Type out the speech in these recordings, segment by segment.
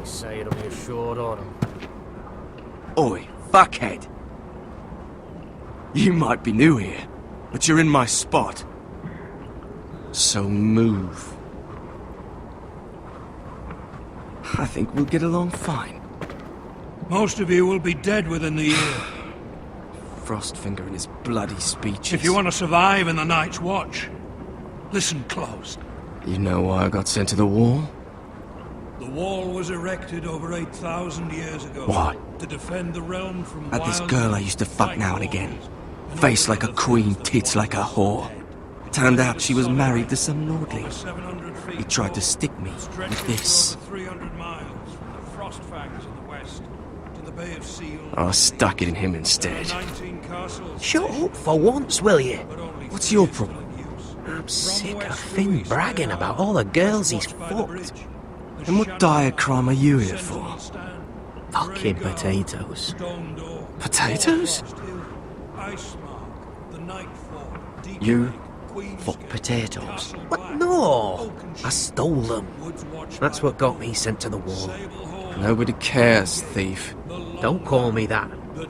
say it'll be a short autumn. Oi, fuckhead. You might be new here, but you're in my spot. So move. I think we'll get along fine. Most of you will be dead within the year. Frostfinger and his bloody speeches. If you want to survive in the Night's Watch, listen close. You know why I got sent to the wall? The wall was erected over 8,000 years ago. Why? To defend the realm from Had this wild girl I used to fuck now and again. Face like a queen, tits like a whore. Turned out she was married to some lordling. He tried to stick me with this. I stuck it in him instead. Shut up for once, will you? What's your problem? I'm sick of Finn bragging about all the girls he's fucked. And what dire crime are you here for? Fucking potatoes. Potatoes? You fuck potatoes? What? No! I stole them. That's what got me sent to the wall. Nobody cares, thief. Don't call me that.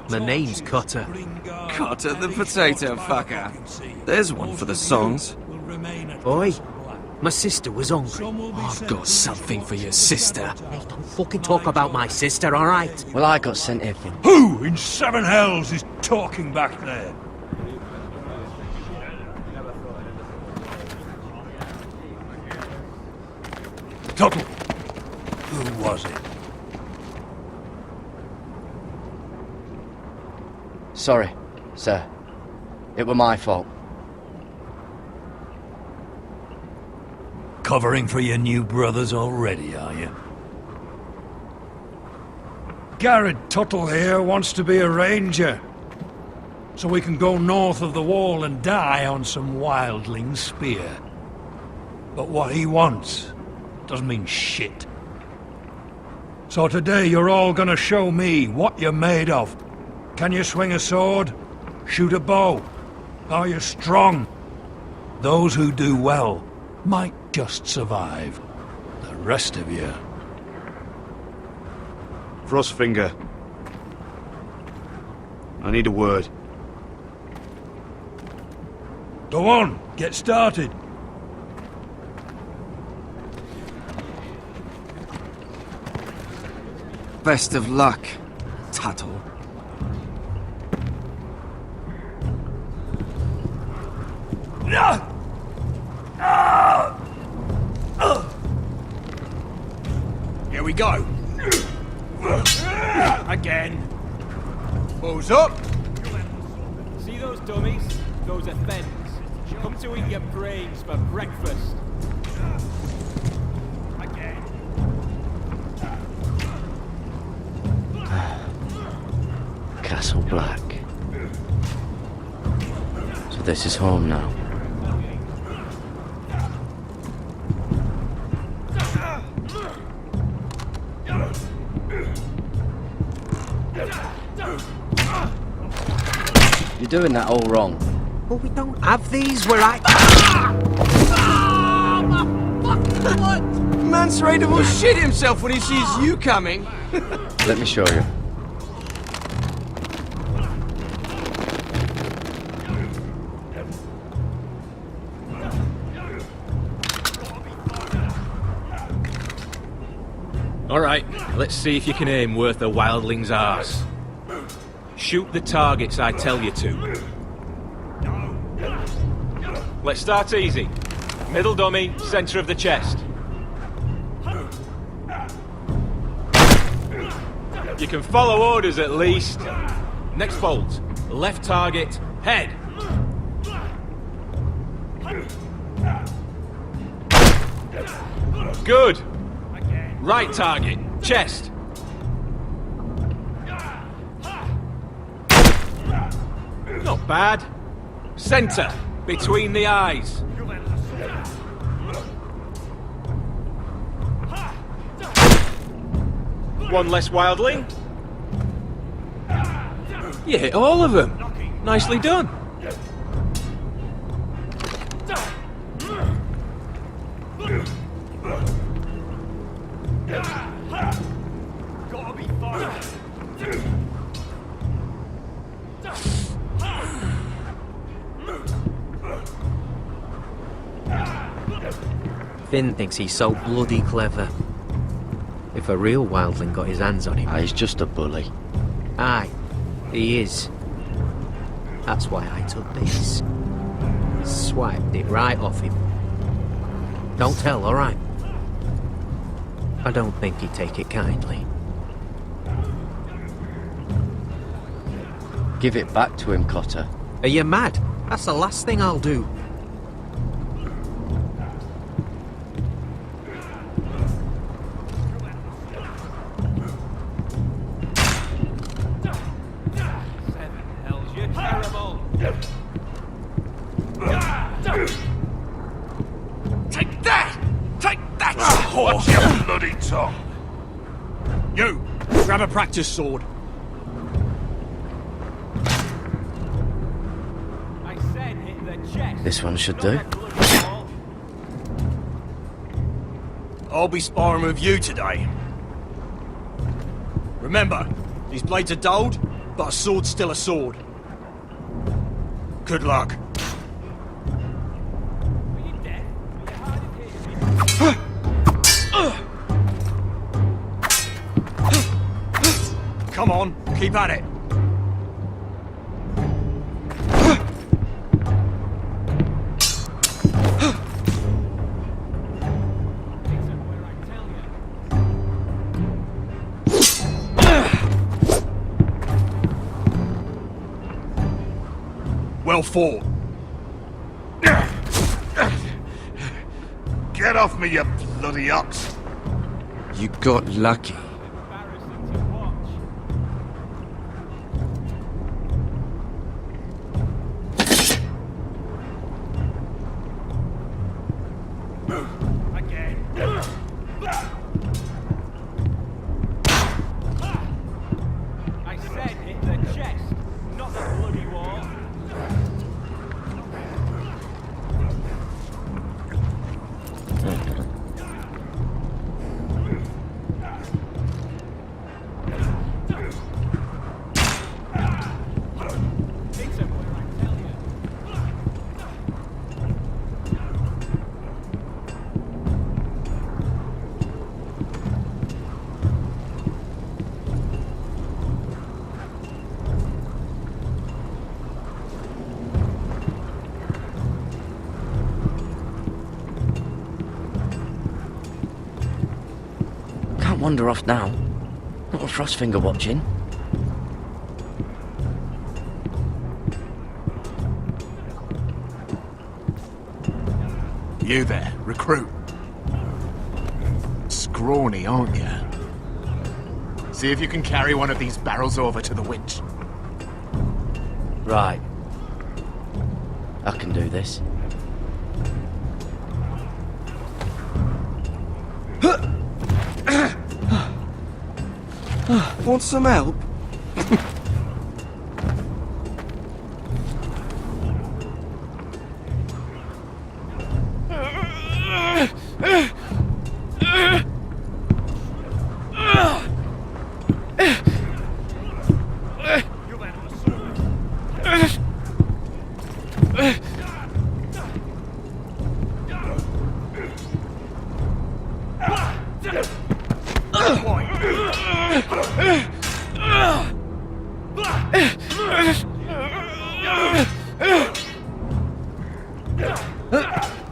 My name's Cutter. Cutter the potato fucker. There's one for the songs. Boy, my sister was hungry. I've got something for your sister. Hey, don't fucking talk about my sister, alright? Well, I got sent here for... Who in seven hells is talking back there? Tuttle. Who was it? Sorry, sir. It were my fault. Covering for your new brothers already, are you? Garrett Tuttle here wants to be a ranger. So we can go north of the wall and die on some wildling spear. But what he wants doesn't mean shit. So today you're all gonna show me what you're made of. Can you swing a sword? Shoot a bow? Are you strong? Those who do well might just survive. The rest of you... Frostfinger. I need a word. Go on, get started. Best of luck, Tuttle. Here we go. Again. Balls up. See those dummies? Those are thens. Come to eat your brains for breakfast. Again. Castle Black. So this is home now. You're doing that all wrong. Well, we don't have these where I... Man's ready to shit himself when he sees you coming. Let me show you. Alright, let's see if you can aim worth a wildling's arse. Shoot the targets I tell you to. Let's start easy. Middle dummy, center of the chest. You can follow orders at least. Next bolt. Left target, head. Good. Right target, chest. Not bad. Center, between the eyes. One less wildling. You hit all of them. Nicely done. Finn thinks he's so bloody clever. If a real wildling got his hands on him... He's just a bully. Aye, he is. That's why I took this. Swiped it right off him. Don't tell, alright? I don't think he'd take it kindly. Give it back to him, Cotter. Are you mad? That's the last thing I'll do. Take that! Take that! Watch your bloody tongue! You! Grab a practice sword. I said hit the chest. This one should do. I'll be sparring with you today. Remember, these blades are dulled, but a sword's still a sword. Good luck. Are you dead? Are you hard of hearing? Come on, keep at it. Well fought. Get off me, you bloody ox! You got lucky. Embarrassing to watch. Again. I said hit the chest, not the bloody wall. Hit him where I tell you. Can't wander off now. Not with Frostfinger watching. You there, recruit. Scrawny, aren't you? See if you can carry one of these barrels over to the witch. Right. I can do this. Want some help?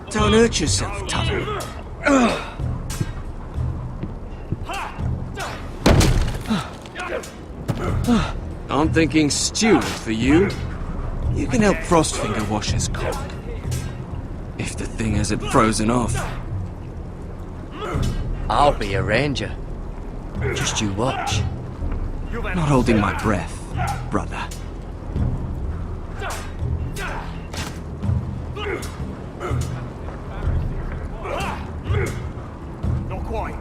Don't hurt yourself, Tuttle. I'm thinking stew for you. You can help Frostfinger wash his cock. If the thing hasn't frozen off. I'll be a ranger. Just you watch. Not holding my breath, brother. Not quite.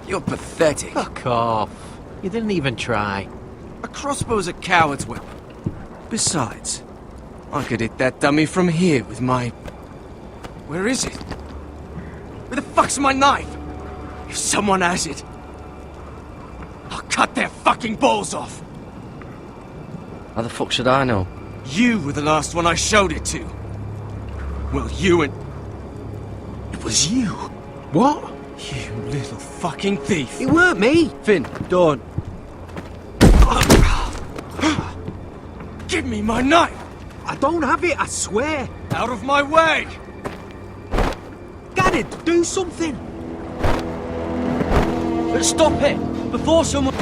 You're pathetic. Fuck off. You didn't even try. A crossbow's a coward's weapon. Besides, I could hit that dummy from here with my... Where is it? Where the fuck's my knife? If someone has it, I'll cut their fucking balls off. How the fuck should I know? You were the last one I showed it to. Well, you and... It was you. What? You little fucking thief. It weren't me. Finn, don't. Give me my knife! I don't have it, I swear. Out of my way! Garrett, do something. Stop it! Before someone...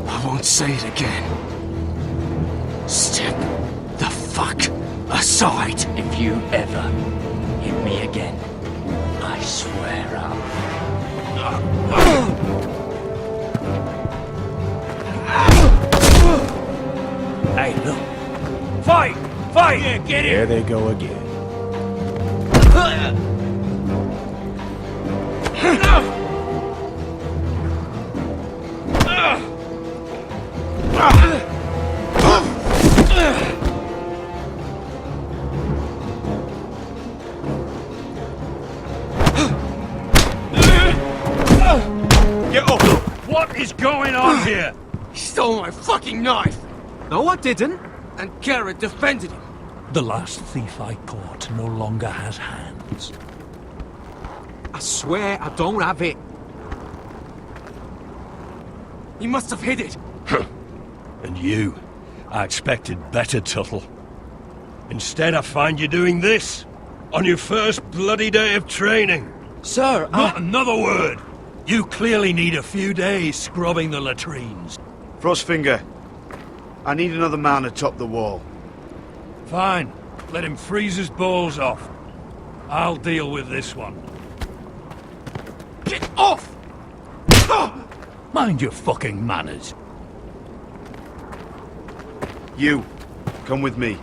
I won't say it again. Step the fuck aside. If you ever hit me again, I swear I'll... Hey, look. Fight! Fight! Yeah, get There it! they go again. Get up! What is going on here? He stole my fucking knife! No, I didn't. And Garrett defended him. The last thief I caught no longer has hands. I swear I don't have it. He must have hid it. And you, I expected better, Tuttle. Instead, I find you doing this on your first bloody day of training. Sir, Not another word. You clearly need a few days scrubbing the latrines. Frostfinger, I need another man to top the wall. Fine. Let him freeze his balls off. I'll deal with this one. Get off! Mind your fucking manners. You, come with me.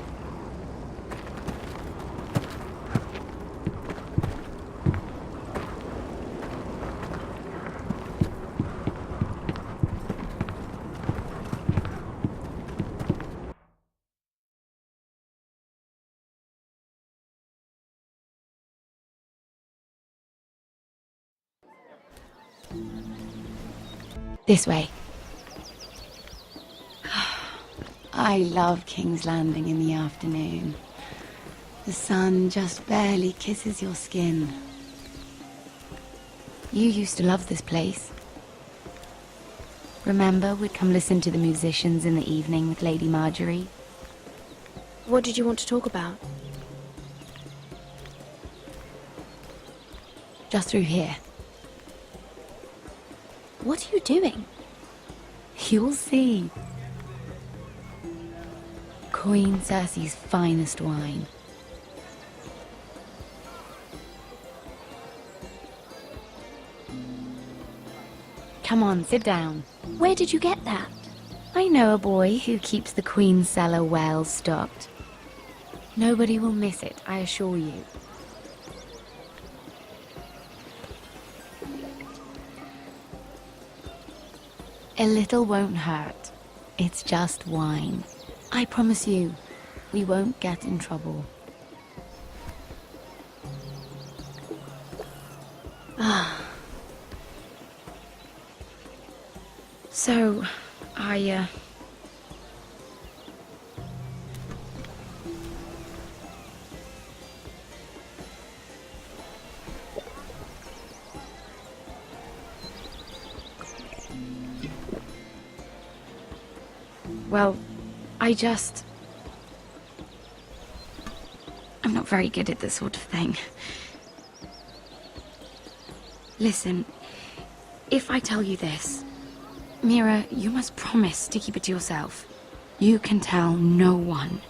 This way. I love King's Landing in the afternoon. The sun just barely kisses your skin. You used to love this place. Remember, we'd come listen to the musicians in the evening with Lady Marjorie? What did you want to talk about? Just through here. What are you doing? You'll see. Queen Cersei's finest wine. Come on, sit down. Where did you get that? I know a boy who keeps the Queen's cellar well stocked. Nobody will miss it, I assure you. A little won't hurt. It's just wine. I promise you, we won't get in trouble. So, well, I'm not very good at this sort of thing. Listen, if I tell you this, Mira, you must promise to keep it to yourself. You can tell no one.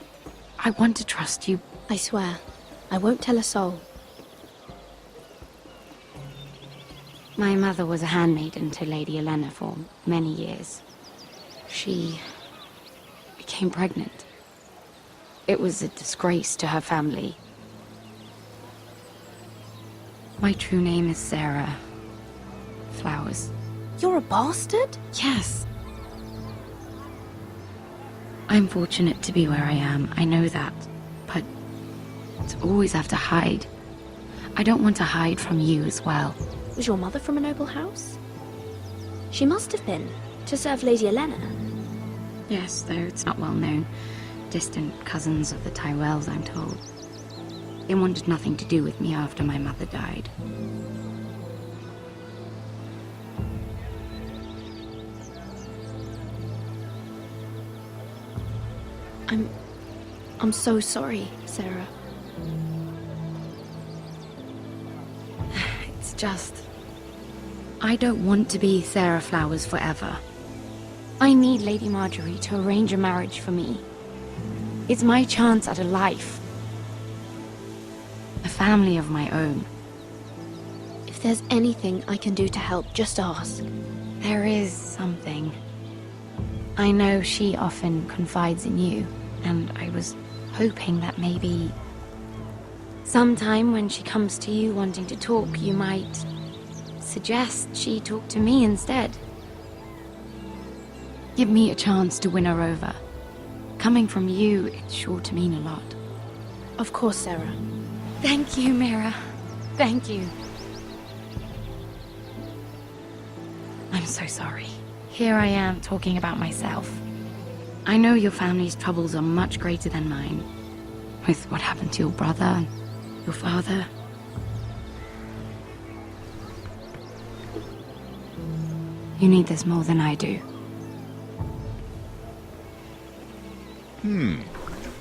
I want to trust you. I swear, I won't tell a soul. My mother was a handmaiden to Lady Olenna for many years. She became pregnant. It was a disgrace to her family. My true name is Sarah Flowers. You're a bastard? Yes. I'm fortunate to be where I am, I know that. But to always have to hide. I don't want to hide from you as well. Was your mother from a noble house? She must have been, to serve Lady Olenna. Yes, though it's not well known. Distant cousins of the Tyrells, I'm told. They wanted nothing to do with me after my mother died. I'm so sorry, Sarah. It's just... I don't want to be Sarah Flowers forever. I need Lady Marjorie to arrange a marriage for me. It's my chance at a life. A family of my own. If there's anything I can do to help, just ask. There is something. I know she often confides in you, and I was hoping that maybe... sometime when she comes to you wanting to talk, you might suggest she talk to me instead. Give me a chance to win her over. Coming from you, it's sure to mean a lot. Of course, Sarah. Thank you, Mira. Thank you. I'm so sorry. Here I am talking about myself. I know your family's troubles are much greater than mine. With what happened to your brother and your father. You need this more than I do.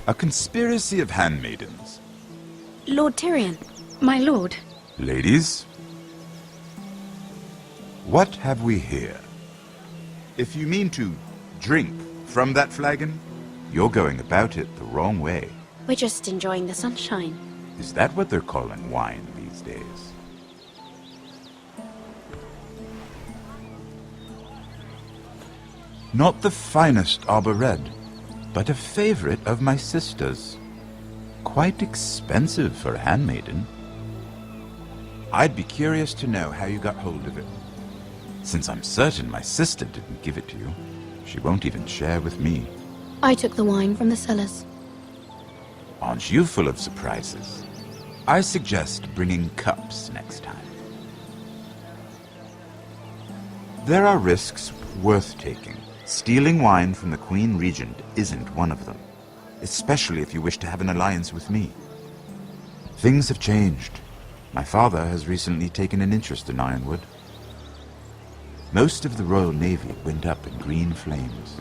A conspiracy of handmaidens. Lord Tyrion. My lord. Ladies, what have we here? If you mean to drink from that flagon, you're going about it the wrong way. We're just enjoying the sunshine. Is that what they're calling wine these days? Not the finest arbor red, but a favorite of my sister's. Quite expensive for a handmaiden. I'd be curious to know how you got hold of it. Since I'm certain my sister didn't give it to you, she won't even share with me. I took the wine from the cellars. Aren't you full of surprises? I suggest bringing cups next time. There are risks worth taking. Stealing wine from the Queen Regent isn't one of them, especially if you wish to have an alliance with me. Things have changed. My father has recently taken an interest in Ironwood. Most of the Royal Navy went up in green flames.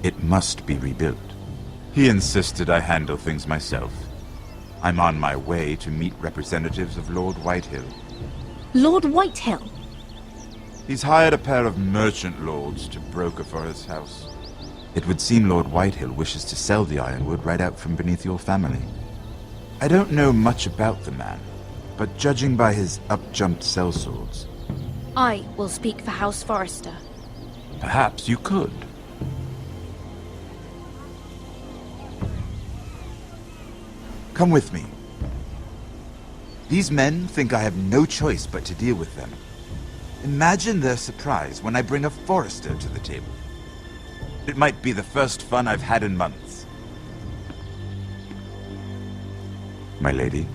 It must be rebuilt. He insisted I handle things myself. I'm on my way to meet representatives of Lord Whitehill. Lord Whitehill? He's hired a pair of merchant lords to broker for his house. It would seem Lord Whitehill wishes to sell the Ironwood right out from beneath your family. I don't know much about the man, but judging by his up-jumped sellswords... I will speak for House Forrester. Perhaps you could. Come with me. These men think I have no choice but to deal with them. Imagine their surprise when I bring a Forrester to the table. It might be the first fun I've had in months. My lady.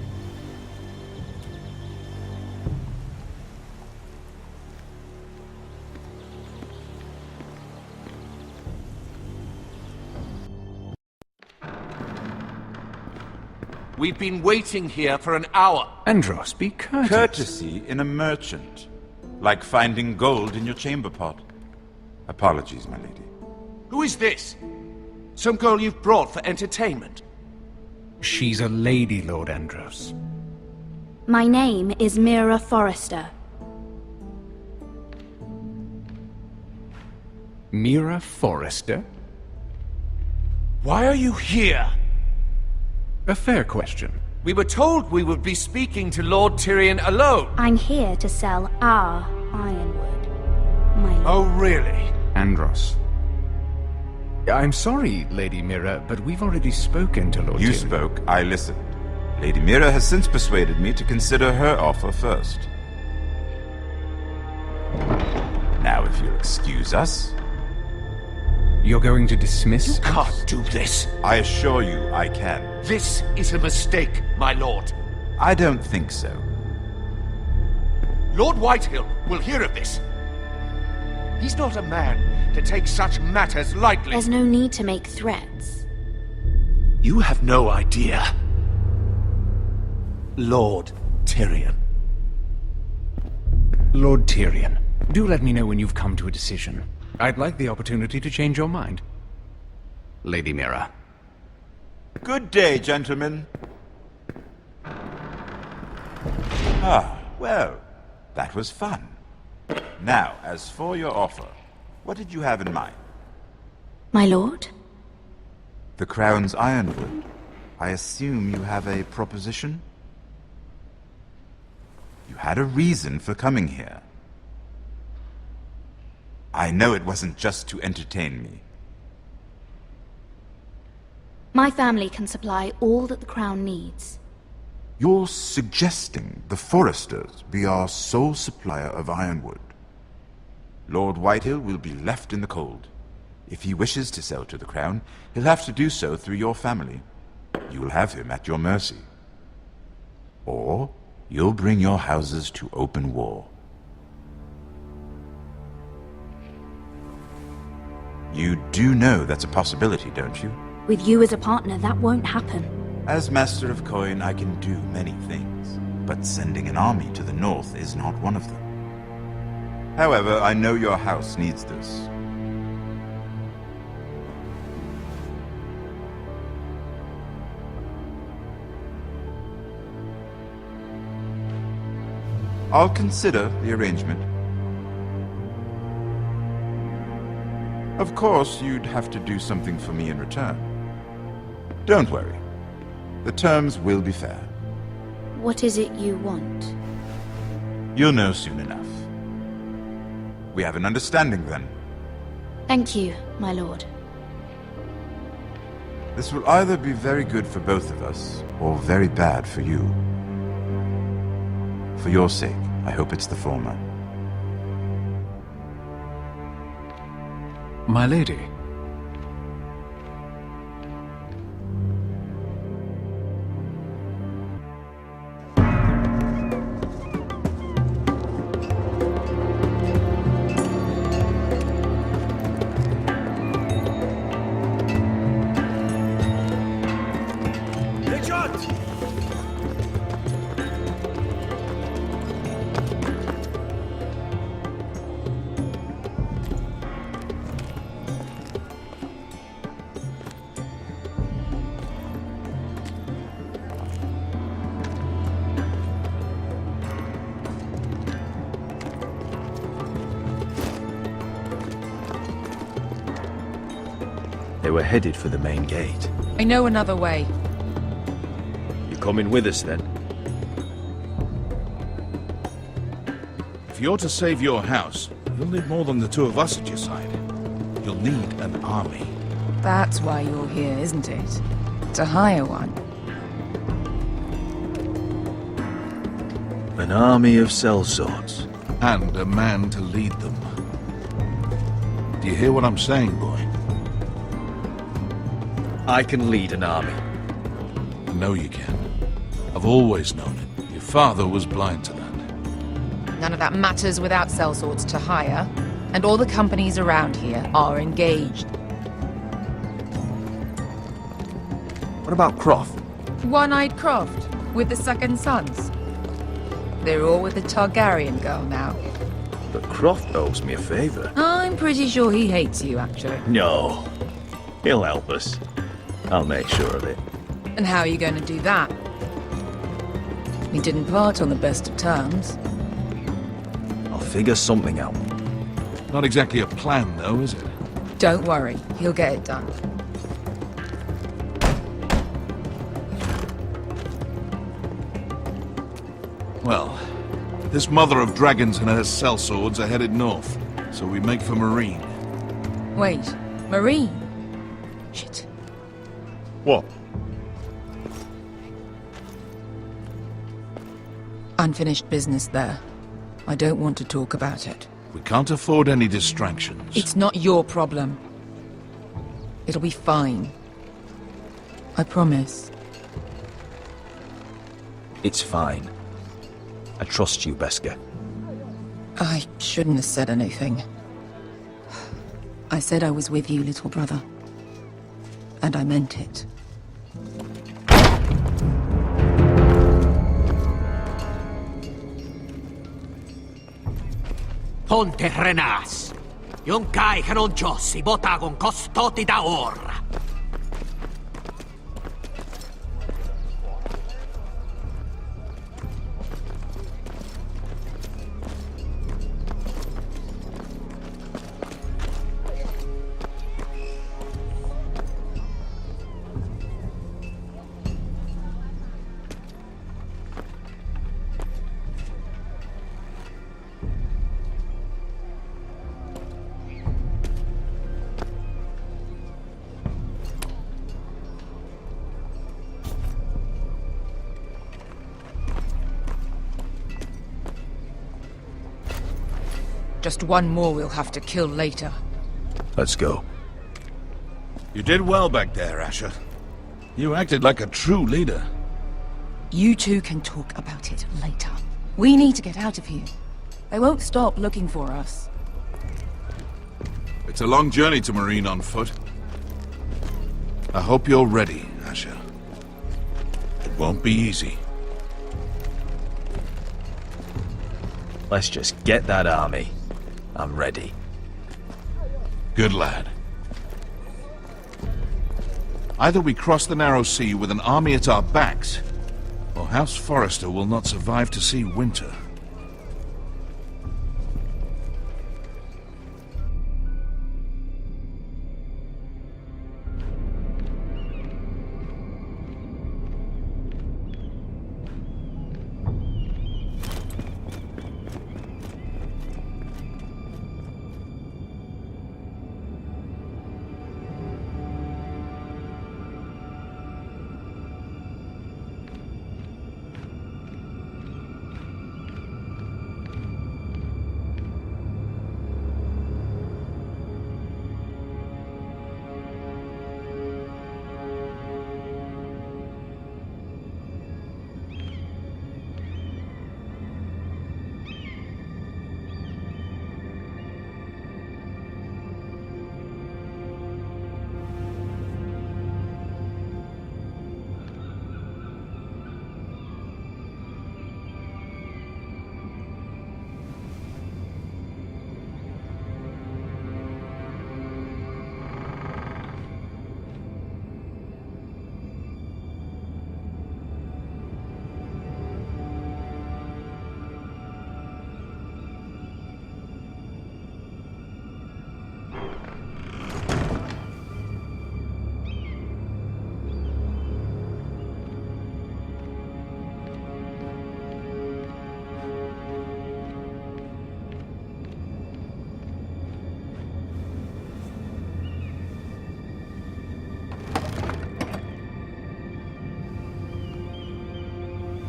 We've been waiting here for an hour. Andros, be courteous. Courtesy in a merchant. Like finding gold in your chamber pot. Apologies, my lady. Who is this? Some girl you've brought for entertainment? She's a lady, Lord Andros. My name is Mira Forrester. Mira Forrester? Why are you here? A fair question. We were told we would be speaking to Lord Tyrion alone. I'm here to sell our Ironwood, my lord. Oh, really? Andros. I'm sorry, Lady Mira, but we've already spoken to Lord You Tyrion. spoke, I listened. Lady Mira has since persuaded me to consider her offer first. Now, if you'll excuse us... You're going to dismiss You can't do this. I assure you I can. This is a mistake, my lord. I don't think so. Lord Whitehill will hear of this. He's not a man to take such matters lightly. There's no need to make threats. You have no idea. Lord Tyrion. Lord Tyrion, do let me know when you've come to a decision. I'd like the opportunity to change your mind. Lady Mira. Good day, gentlemen. Ah, well, that was fun. Now, as for your offer, what did you have in mind? My lord? The Crown's Ironwood. I assume you have a proposition? You had a reason for coming here. I know it wasn't just to entertain me. My family can supply all that the Crown needs. You're suggesting the Foresters be our sole supplier of ironwood. Lord Whitehill will be left in the cold. If he wishes to sell to the Crown, he'll have to do so through your family. You'll have him at your mercy. Or you'll bring your houses to open war. You do know that's a possibility, don't you? With you as a partner, that won't happen. As Master of Coin, I can do many things, but sending an army to the north is not one of them. However, I know your house needs this. I'll consider the arrangement. Of course, you'd have to do something for me in return. Don't worry. The terms will be fair. What is it you want? You'll know soon enough. We have an understanding then. Thank you, my lord. This will either be very good for both of us, or very bad for you. For your sake, I hope it's the former. My lady. They were headed for the main gate. I know another way. You coming with us then? If you're to save your house, you'll need more than the two of us at your side. You'll need an army. That's why you're here, isn't it? To hire one. An army of sellswords. And a man to lead them. Do you hear what I'm saying, boy? I can lead an army. I know you can. I've always known it. Your father was blind to that. None of that matters without sellswords to hire, and all the companies around here are engaged. What about Croft? One-eyed Croft, with the second sons. They're all with the Targaryen girl now. But Croft owes me a favor. I'm pretty sure he hates you, actually. No. He'll help us. I'll make sure of it. And how are you going to do that? We didn't part on the best of terms. I'll figure something out. Not exactly a plan, though, is it? Don't worry, he'll get it done. Well, this mother of dragons and her sellswords are headed north, so we make for Marine. Wait, Marine? Shit. What? Unfinished business there. I don't want to talk about it. We can't afford any distractions. It's not your problem. It'll be fine. I promise. It's fine. I trust you, Beskar. I shouldn't have said anything. I said I was with you, little brother. And I meant it. Ponte Renas. Yung kai kanon Diyos, ibotagong kostoti daor. Just one more we'll have to kill later. Let's go. You did well back there, Asher. You acted like a true leader. You two can talk about it later. We need to get out of here. They won't stop looking for us. It's a long journey to Marine on foot. I hope you're ready, Asher. It won't be easy. Let's just get that army. I'm ready. Good lad. Either we cross the narrow sea with an army at our backs, or House Forrester will not survive to see winter.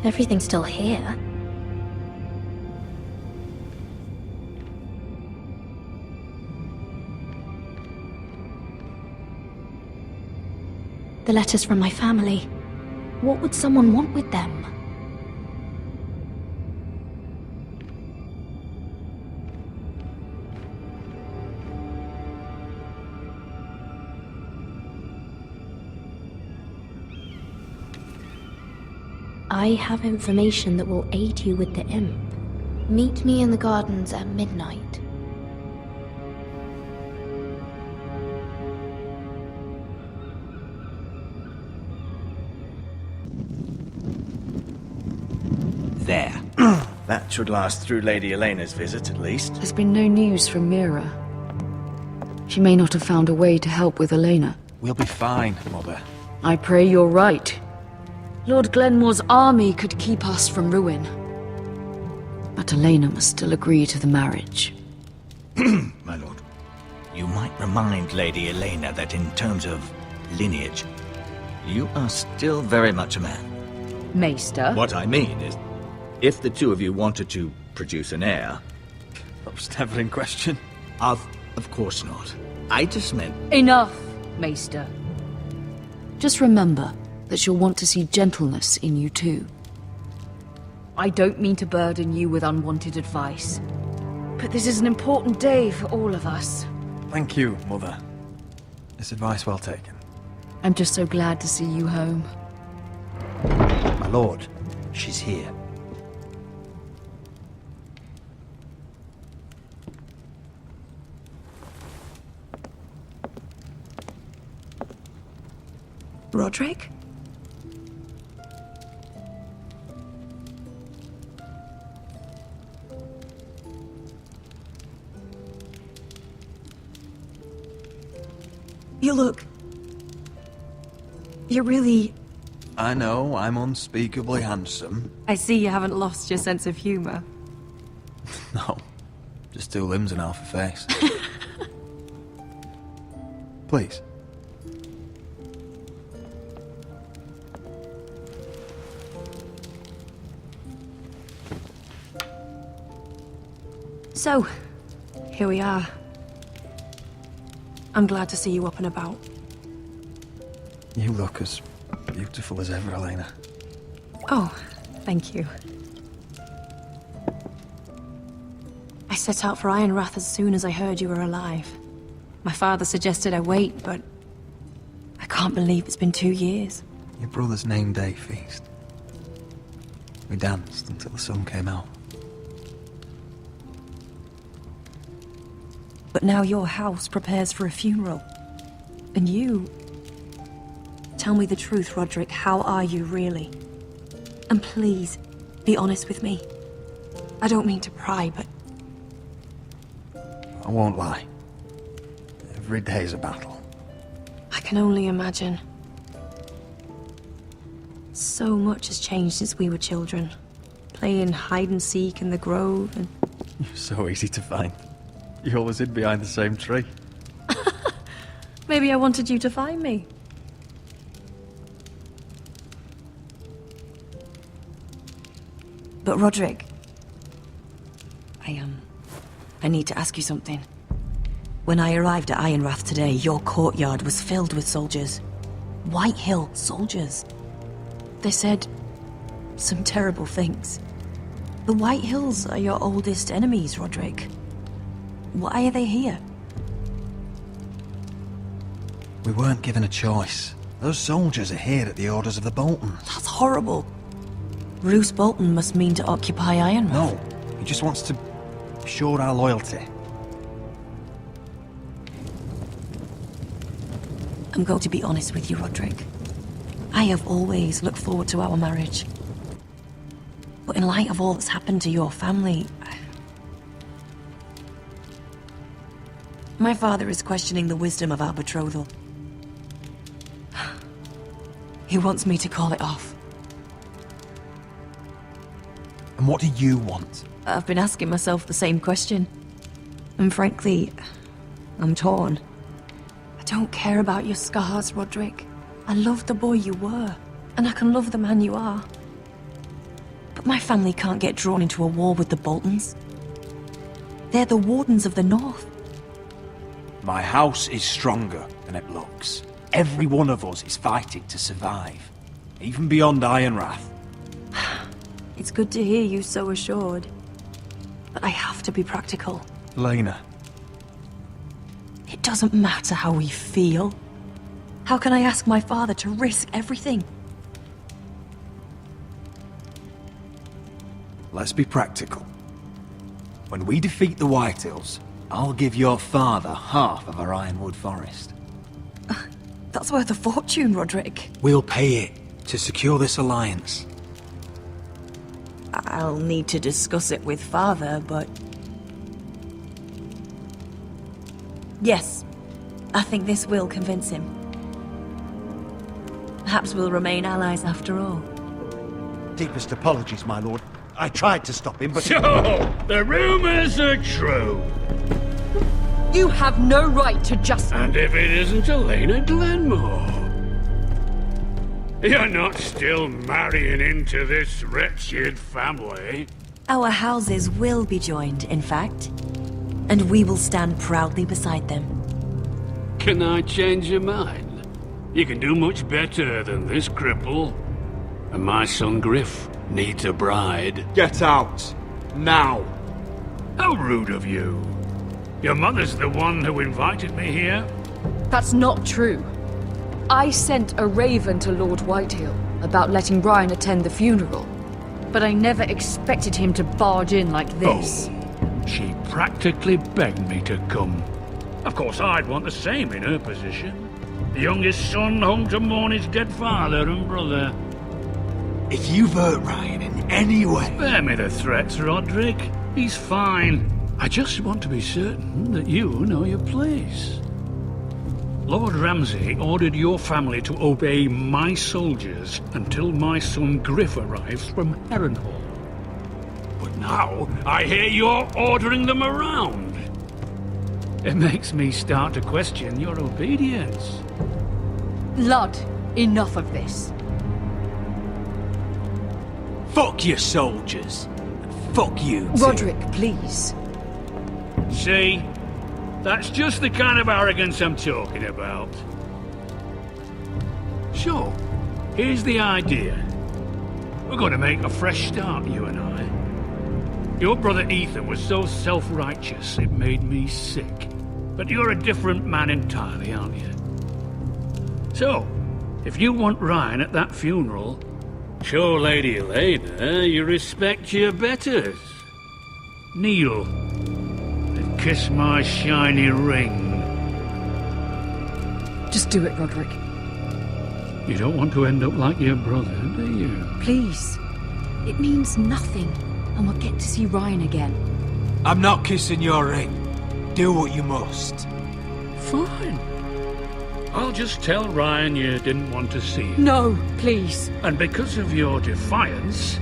Everything's still here. The letters from my family. What would someone want with them? I have information that will aid you with the imp. Meet me in the gardens at midnight. There. That should last through Lady Elena's visit, at least. There's been no news from Mira. She may not have found a way to help with Elena. We'll be fine, Mother. I pray you're right. Lord Glenmore's army could keep us from ruin. But Elena must still agree to the marriage. My lord. You might remind Lady Elena that in terms of lineage, you are still very much a man. Maester? What I mean is, if the two of you wanted to produce an heir... That was never in question. Of course not. I just meant... Enough, Maester. Just remember that you'll want to see gentleness in you too. I don't mean to burden you with unwanted advice, but this is an important day for all of us. Thank you, Mother. It's advice well taken. I'm just so glad to see you home. My lord, she's here. Roderick? You look... You're really... I know, I'm unspeakably handsome. I see you haven't lost your sense of humor. No, just 2 limbs and half a face. Please. So, here we are. I'm glad to see you up and about. You look as beautiful as ever, Elena. Oh, thank you. I set out for Ironrath as soon as I heard you were alive. My father suggested I wait, but I can't believe it's been 2 years. Your brother's name day feast. We danced until the sun came out. But now your house prepares for a funeral. And you... Tell me the truth, Roderick. How are you, really? And please, be honest with me. I don't mean to pry, but... I won't lie. Every day's a battle. I can only imagine. So much has changed since we were children. Playing hide-and-seek in the grove and... You're so easy to find. You always hid behind the same tree. Maybe I wanted you to find me. But Roderick... I need to ask you something. When I arrived at Ironrath today, your courtyard was filled with soldiers. White Hill soldiers. They said some terrible things. The White Hills are your oldest enemies, Roderick. Why are they here? We weren't given a choice. Those soldiers are here at the orders of the Boltons. That's horrible. Roose Bolton must mean to occupy Ironrath. No, he just wants to assure our loyalty. I'm going to be honest with you, Roderick. I have always looked forward to our marriage. But in light of all that's happened to your family... My father is questioning the wisdom of our betrothal. He wants me to call it off. And what do you want? I've been asking myself the same question. And frankly, I'm torn. I don't care about your scars, Roderick. I love the boy you were, and I can love the man you are. But my family can't get drawn into a war with the Boltons. They're the Wardens of the North. My house is stronger than it looks. Every one of us is fighting to survive, even beyond Ironrath. It's good to hear you so assured. But I have to be practical. Lena. It doesn't matter how we feel. How can I ask my father to risk everything? Let's be practical. When we defeat the Whitehills, I'll give your father half of our Ironwood Forest. That's worth a fortune, Roderick. We'll pay it to secure this alliance. I'll need to discuss it with father, but... Yes, I think this will convince him. Perhaps we'll remain allies after all. Deepest apologies, my lord. I tried to stop him, but... So, the rumors are true. You have no right to just... And if it isn't Elena Glenmore? You're not still marrying into this wretched family? Our houses will be joined, in fact. And we will stand proudly beside them. Can I change your mind? You can do much better than this cripple. And my son Griff needs a bride. Get out! Now! How rude of you. Your mother's the one who invited me here? That's not true. I sent a raven to Lord Whitehill about letting Ryan attend the funeral. But I never expected him to barge in like this. Oh, she practically begged me to come. Of course, I'd want the same in her position. The youngest son home to mourn his dead father and brother. If you've hurt Ryan in any way... Spare me the threats, Roderick. He's fine. I just want to be certain that you know your place. Lord Ramsay ordered your family to obey my soldiers until my son Griff arrives from Harrenhal. But now, I hear you're ordering them around. It makes me start to question your obedience. Lud, enough of this. Fuck your soldiers. And fuck you, too. Roderick, please. See? That's just the kind of arrogance I'm talking about. So, here's the idea. We're going to make a fresh start, you and I. Your brother Ethan was so self-righteous it made me sick. But you're a different man entirely, aren't you? So, if you want Ryan at that funeral, show Lady Elena you respect your betters. Kneel. Kiss my shiny ring. Just do it, Roderick. You don't want to end up like your brother, do you? Please. It means nothing, and we'll get to see Ryan again. I'm not kissing your ring. Do what you must. Fine. I'll just tell Ryan you didn't want to see him. No, please. And because of your defiance,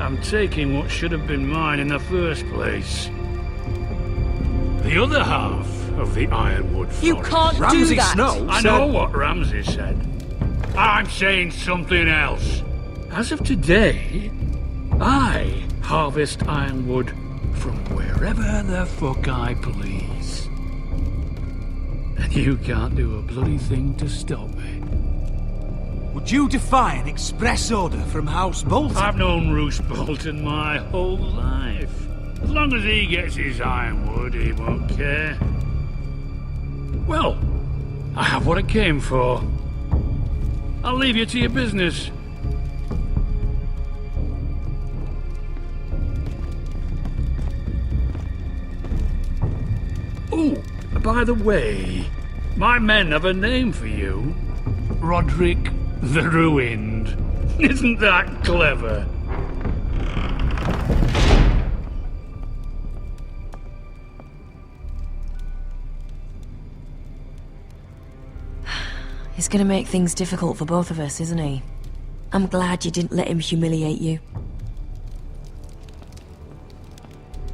I'm taking what should have been mine in the first place. The other half of the Ironwood Forest. You can't do that! Snow I know what Ramsay said. I'm saying something else. As of today, I harvest Ironwood from wherever the fuck I please. And you can't do a bloody thing to stop me. Would you defy an express order from House Bolton? I've known Roose Bolton my whole life. As long as he gets his ironwood, he won't care. Well, I have what I came for. I'll leave you to your business. Oh, by the way, my men have a name for you. Roderick the Ruined. Isn't that clever? He's gonna make things difficult for both of us, isn't he? I'm glad you didn't let him humiliate you.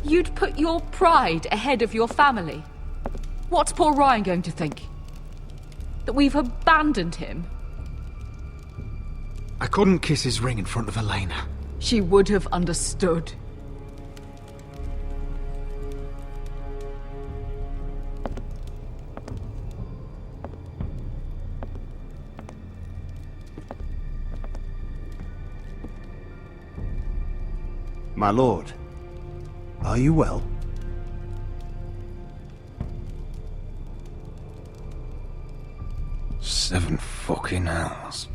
You'd put your pride ahead of your family. What's poor Ryan going to think? That we've abandoned him? I couldn't kiss his ring in front of Elena. She would have understood. My lord, are you well? Seven fucking hells.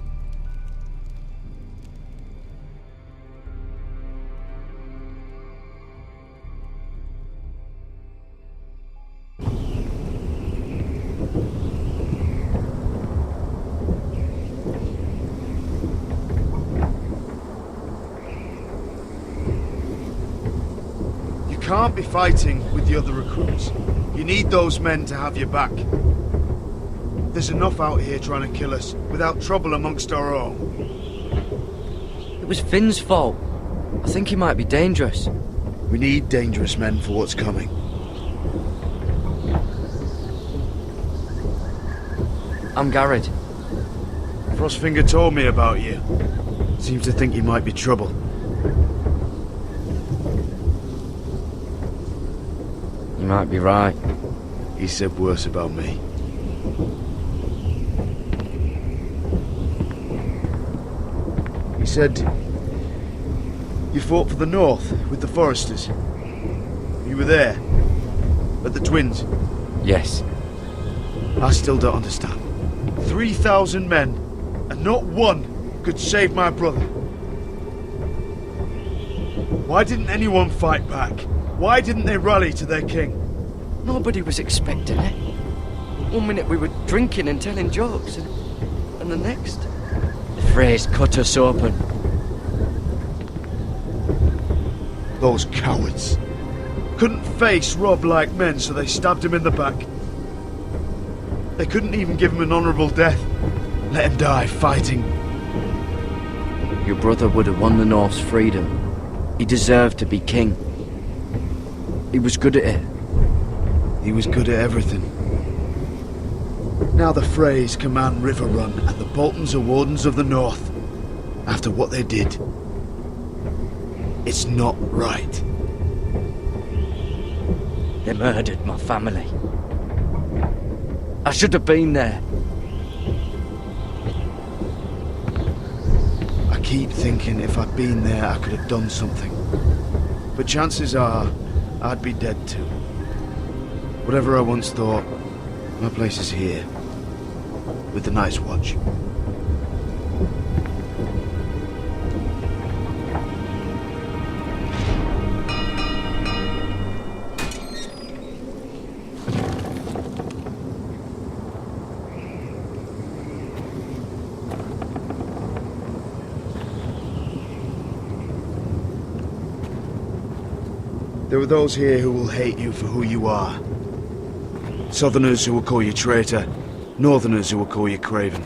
You can't be fighting with the other recruits. You need those men to have your back. There's enough out here trying to kill us without trouble amongst our own. It was Finn's fault. I think he might be dangerous. We need dangerous men for what's coming. I'm Garrett. Frostfinger told me about you. Seems to think you might be trouble. You might be right. He said worse about me. He said you fought for the North with the Foresters. You were there. At the twins? Yes. I still don't understand. 3,000 men, and not one could save my brother. Why didn't anyone fight back? Why didn't they rally to their king? Nobody was expecting it. One minute we were drinking and telling jokes, and the next, the Freys cut us open. Those cowards. Couldn't face Rob like men, so they stabbed him in the back. They couldn't even give him an honourable death. Let him die fighting. Your brother would have won the North's freedom. He deserved to be king. He was good at it. He was good at everything. Now the Freys command Riverrun, and the Boltons are Wardens of the North. After what they did. It's not right. They murdered my family. I should have been there. I keep thinking if I'd been there, I could have done something. But chances are, I'd be dead too. Whatever I once thought, my place is here. With the Night's Watch. There are those here who will hate you for who you are. Southerners who will call you traitor. Northerners who will call you craven.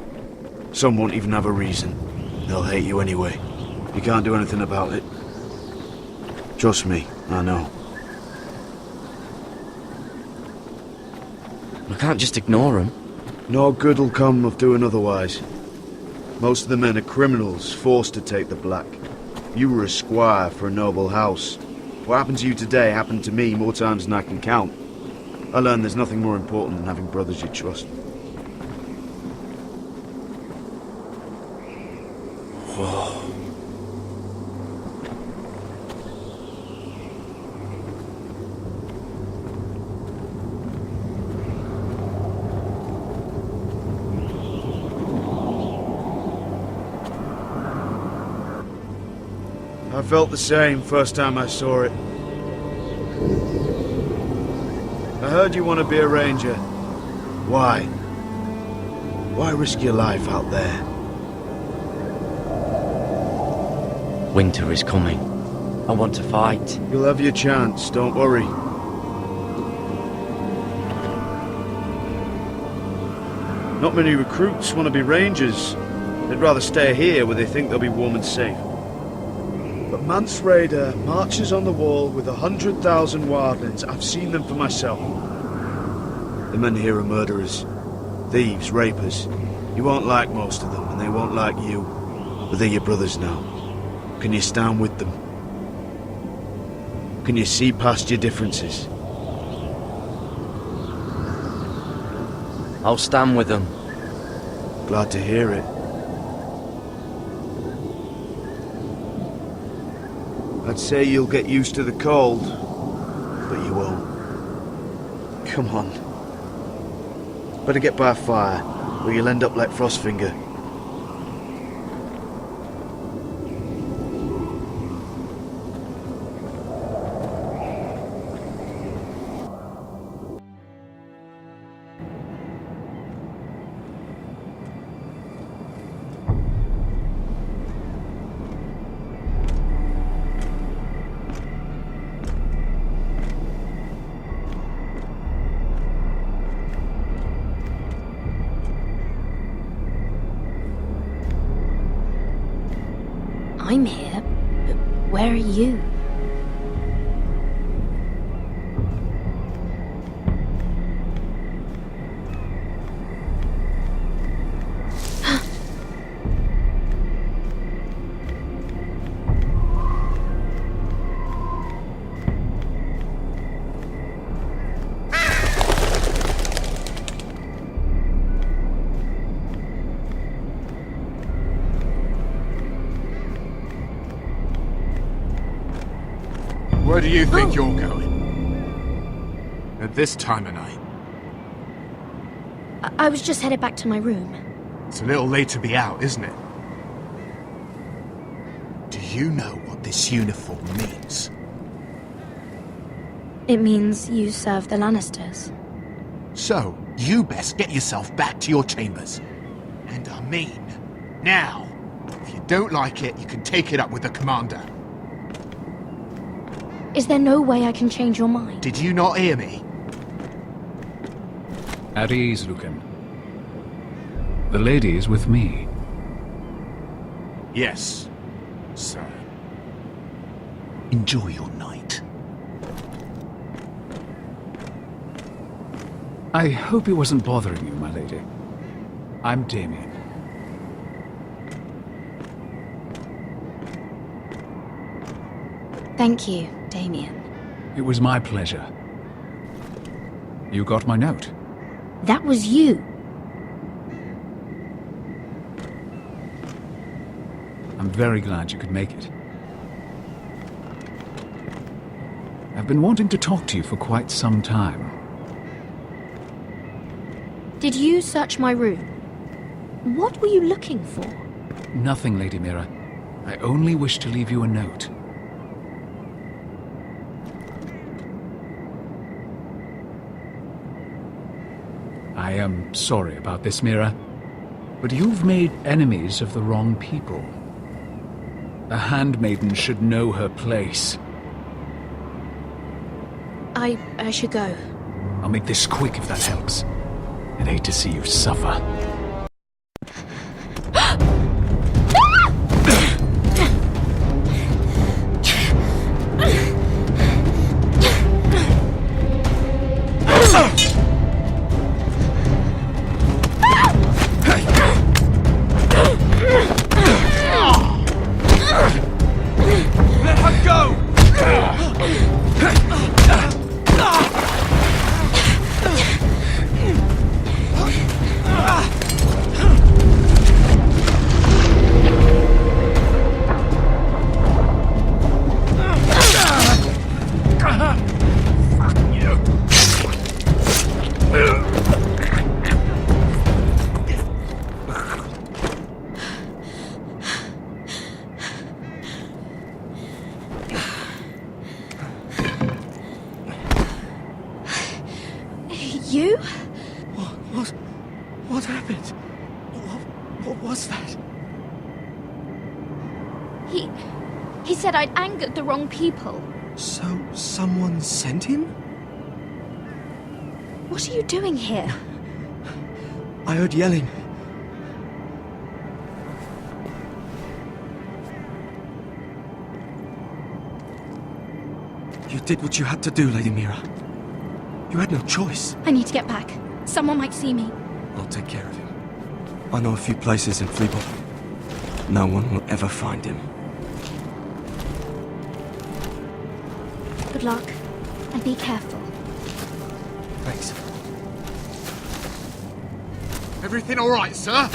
Some won't even have a reason. They'll hate you anyway. You can't do anything about it. Trust me, I know. I can't just ignore them. No good will come of doing otherwise. Most of the men are criminals, forced to take the black. You were a squire for a noble house. What happened to you today happened to me more times than I can count. I learned there's nothing more important than having brothers you trust. Whoa. I felt the same first time I saw it. I heard you want to be a ranger. Why? Why risk your life out there? Winter is coming. I want to fight. You'll have your chance, don't worry. Not many recruits want to be rangers. They'd rather stay here where they think they'll be warm and safe. But Mance Raider marches on the wall with 100,000 wildlings. I've seen them for myself. The men here are murderers. Thieves, rapers. You won't like most of them, and they won't like you. But they're your brothers now. Can you stand with them? Can you see past your differences? I'll stand with them. Glad to hear it. I'd say you'll get used to the cold, but you won't. Come on. Better get by a fire, or you'll end up like Frostfinger. I'm here, but where are you? Where do you think you're going? A at this time of night? I was just headed back to my room. It's a little late to be out, isn't it? Do you know what this uniform means? It means you serve the Lannisters. So, you best get yourself back to your chambers. And I mean, now. If you don't like it, you can take it up with the commander. Is there no way I can change your mind? Did you not hear me? At ease, Lucan. The lady is with me. Yes, sir. Enjoy your night. I hope he wasn't bothering you, my lady. I'm Damien. Thank you, Damien. It was my pleasure. You got my note. That was you. I'm very glad you could make it. I've been wanting to talk to you for quite some time. Did you search my room? What were you looking for? Nothing, Lady Mira. I only wish to leave you a note. I am sorry about this, Mira, but you've made enemies of the wrong people. A handmaiden should know her place. I should go. I'll make this quick if that helps. I'd hate to see you suffer. Let her go! You? What happened? What was that? He said I'd angered the wrong people. So, someone sent him? What are you doing here? I heard yelling. You did what you had to do, Lady Mira. You had no choice. I need to get back. Someone might see me. I'll take care of him. I know a few places in Fleabot. No one will ever find him. Good luck, and be careful. Thanks. Everything all right, sir?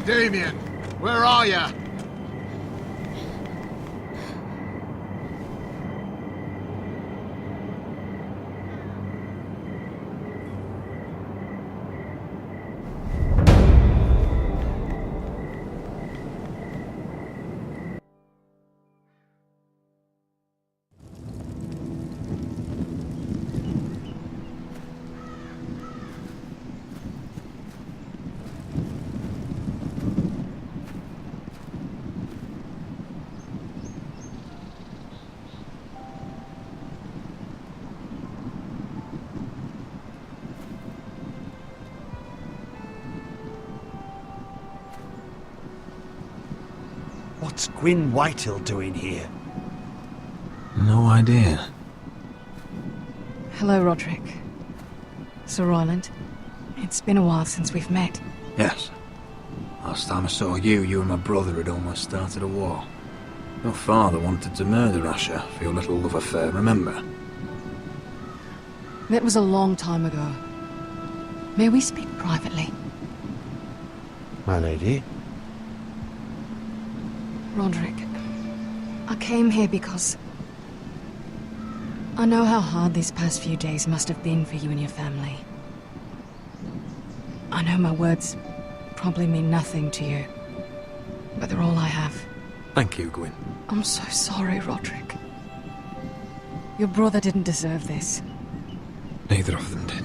Damien, where are you? What's Gwyn Whitehill doing here? No idea. Hello, Roderick. Sir Roland. It's been a while since we've met. Yes. Last time I saw you, you and my brother had almost started a war. Your father wanted to murder Asha for your little love affair, remember? That was a long time ago. May we speak privately? My lady? Roderick, I came here because I know how hard these past few days must have been for you and your family. I know my words probably mean nothing to you, but they're all I have. Thank you, Gwyn. I'm so sorry, Roderick. Your brother didn't deserve this. Neither of them did.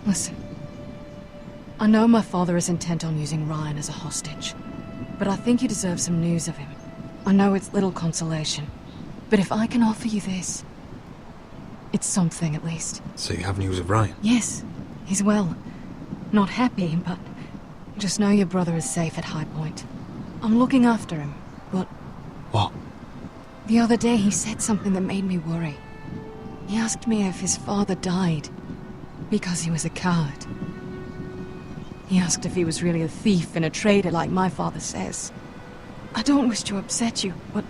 Listen. I know my father is intent on using Ryan as a hostage, but I think you deserve some news of him. I know it's little consolation, but if I can offer you this, it's something at least. So you have news of Ryan? Yes, he's well. Not happy, but just know your brother is safe at High Point. I'm looking after him, but... What? The other day he said something that made me worry. He asked me if his father died because he was a coward. He asked if he was really a thief and a traitor like my father says. I don't wish to upset you, but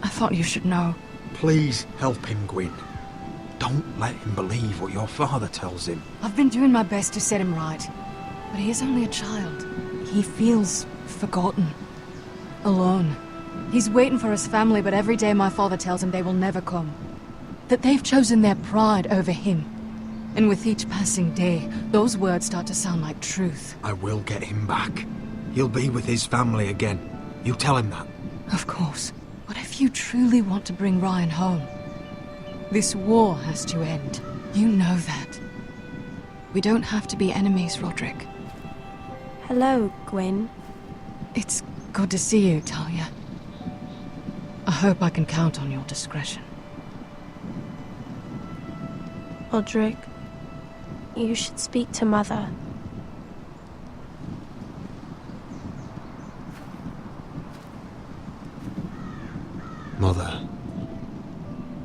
I thought you should know. Please help him, Gwyn. Don't let him believe what your father tells him. I've been doing my best to set him right, but he is only a child. He feels forgotten, alone. He's waiting for his family, but every day my father tells him they will never come. That they've chosen their pride over him. And with each passing day, those words start to sound like truth. I will get him back. He'll be with his family again. You tell him that. Of course. But if you truly want to bring Ryan home, this war has to end. You know that. We don't have to be enemies, Roderick. Hello, Gwyn. It's good to see you, Talia. I hope I can count on your discretion. Roderick, you should speak to Mother. Mother,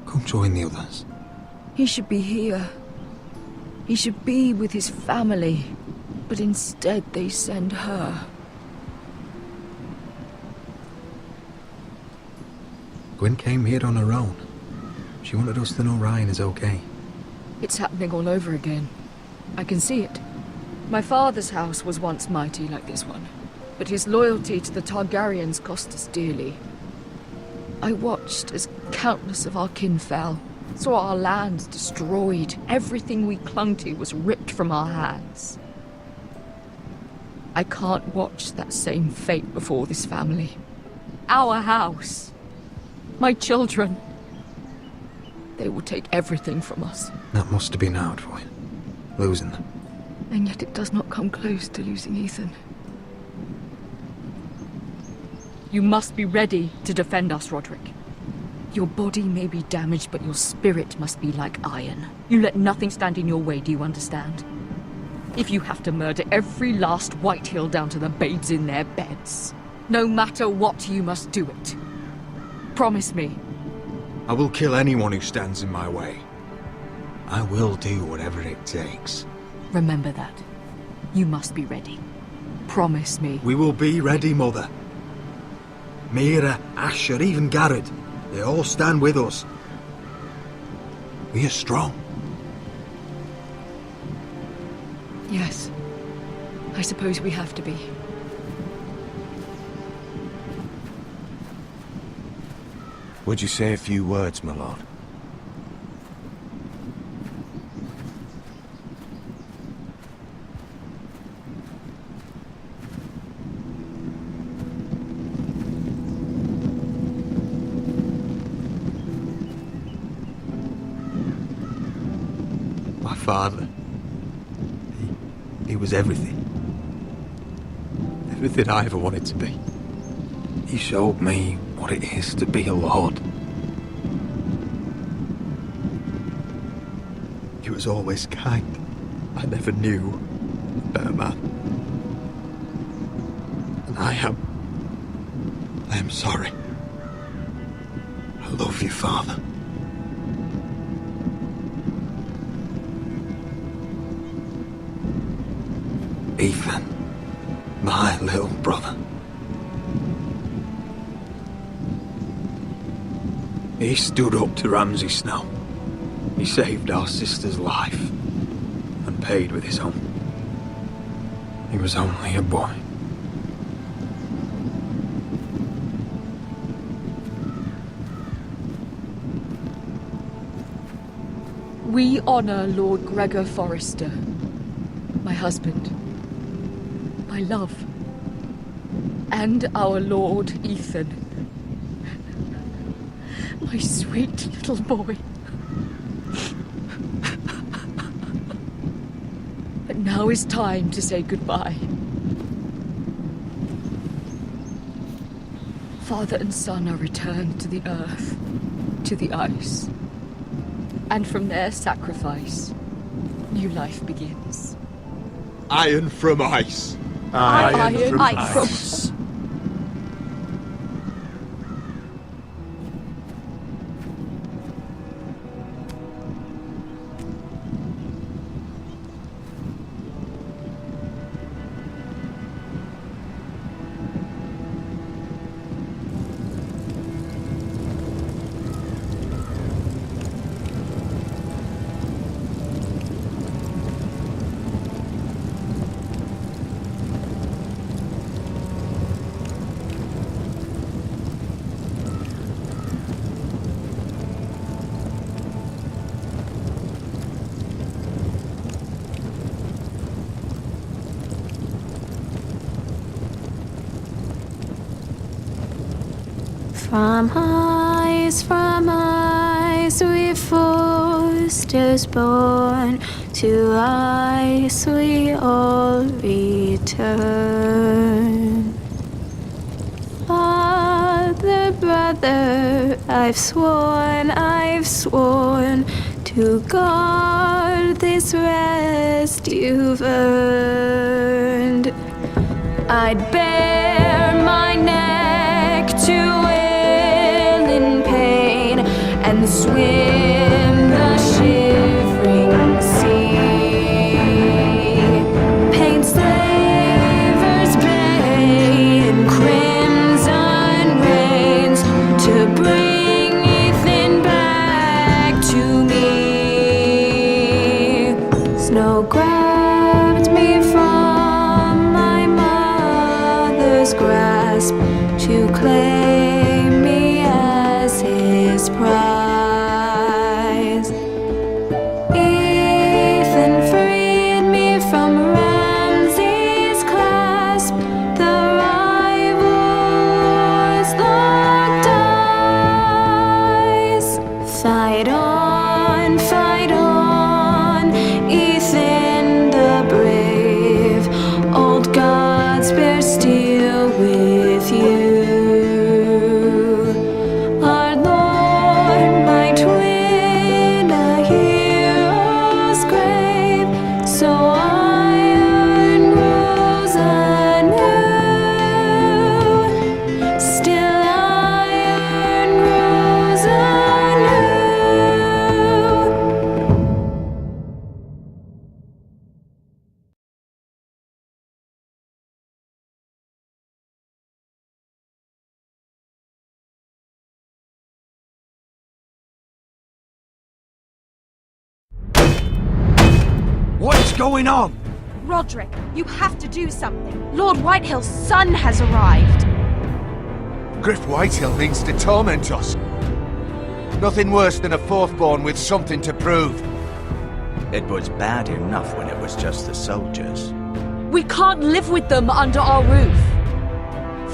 come join the others. He should be here. He should be with his family. But instead they send her. Gwyn came here on her own. She wanted us to know Ryan is okay. It's happening all over again. I can see it. My father's house was once mighty like this one, but his loyalty to the Targaryens cost us dearly. I watched as countless of our kin fell, saw our lands destroyed, everything we clung to was ripped from our hands. I can't watch that same fate before this family. Our house. My children. They will take everything from us. That must have been hard for you, losing them. And yet it does not come close to losing Ethan. You must be ready to defend us, Roderick. Your body may be damaged, but your spirit must be like iron. You let nothing stand in your way, do you understand? If you have to murder every last Whitehill down to the babes in their beds, no matter what, you must do it. Promise me. I will kill anyone who stands in my way. I will do whatever it takes. Remember that. You must be ready. Promise me. We will be ready, Mother. Mira, Asher, even Garrett, they all stand with us. We are strong. Yes. I suppose we have to be. Would you say a few words, my lord? My father. He was everything. Everything I ever wanted to be. He showed me what it is to be a lord. He was always kind. I never knew a better man. And I am sorry. I love you, Father. Ethan, my little brother. He stood up to Ramsay Snow. He saved our sister's life and paid with his own. He was only a boy. We honor Lord Gregor Forrester, my husband, my love, and our Lord Ethan, my sweet little boy. But now is time to say goodbye. Father and son are returned to the earth, to the ice. And from their sacrifice, new life begins. Iron from ice. Iron from ice. From ice we Forsters born, to ice we all return. Father, brother, I've sworn to guard this rest you've earned. I'd bare my neck to and swim the shivering sea. Paint slavers bay in crimson rains to bring Ethan back to me. Snow grabbed me from my mother's grasp to claim me as his prize. What's going on? Roderick, you have to do something. Lord Whitehill's son has arrived. Griff Whitehill means to torment us. Nothing worse than a fourth-born with something to prove. It was bad enough when it was just the soldiers. We can't live with them under our roof.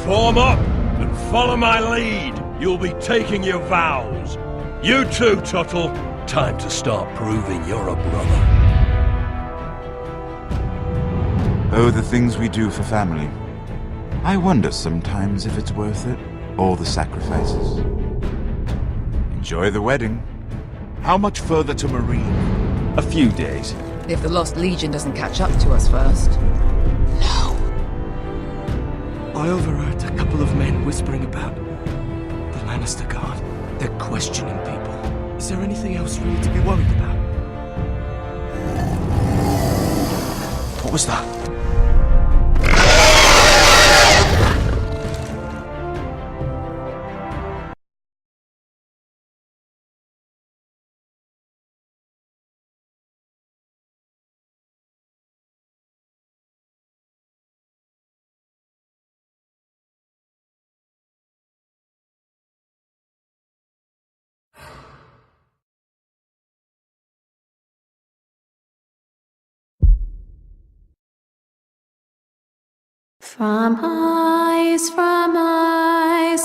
Form up and follow my lead. You'll be taking your vows. You too, Tuttle. Time to start proving you're a brother. Oh, the things we do for family. I wonder sometimes if it's worth it, all the sacrifices. Enjoy the wedding. How much further to Marine? A few days. If the Lost Legion doesn't catch up to us first. I overheard a couple of men whispering about the Lannister Guard. They're questioning people. Is there anything else really to be worried about? What was that? From ice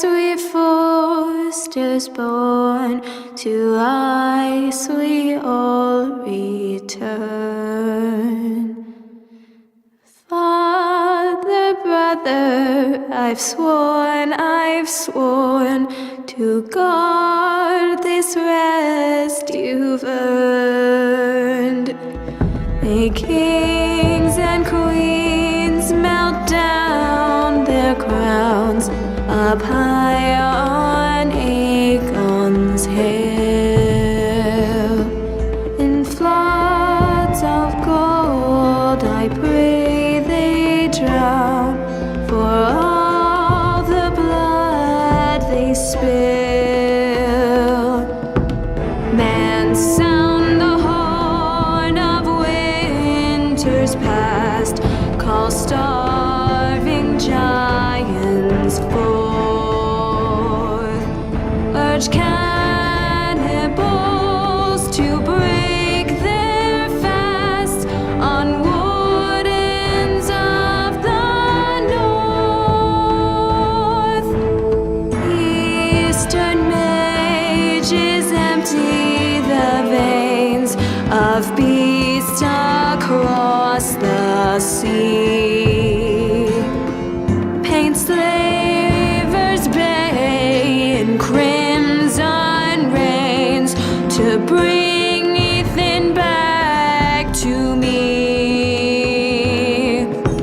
we foresters born, to ice we all return. Father, brother, I've sworn to guard this rest you've earned. May kings and queens melt down their crowns up high on Aegon's hill. In floods of gold I pray they drown, for all the blood they spill. Man, sound the horn of winter's past, call starving giants forth, urge cannibals to break their fast on wardens of the north. Eastern mages empty the veins of beasts across the sea. Paint slavers bay in crimson rains to bring Ethan back to me.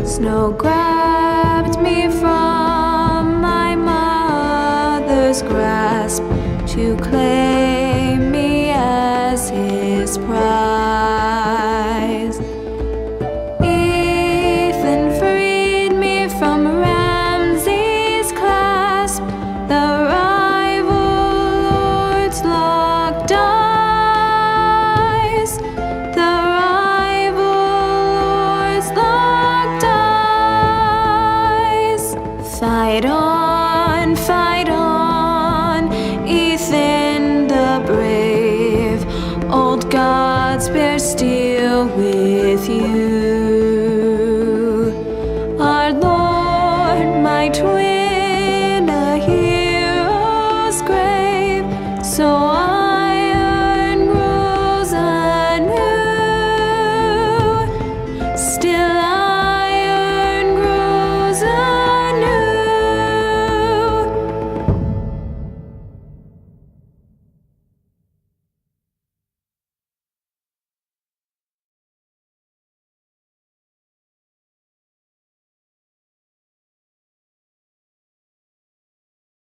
Snow grabbed me from my mother's grasp to claim me as his prize. Ethan freed me from Ramsay's clasp, the rival lords locked eyes, the rival lords locked eyes. Fight on, Ethan the brave, old gods bear steel with you. Our Lord, my twin, a hero's grave, so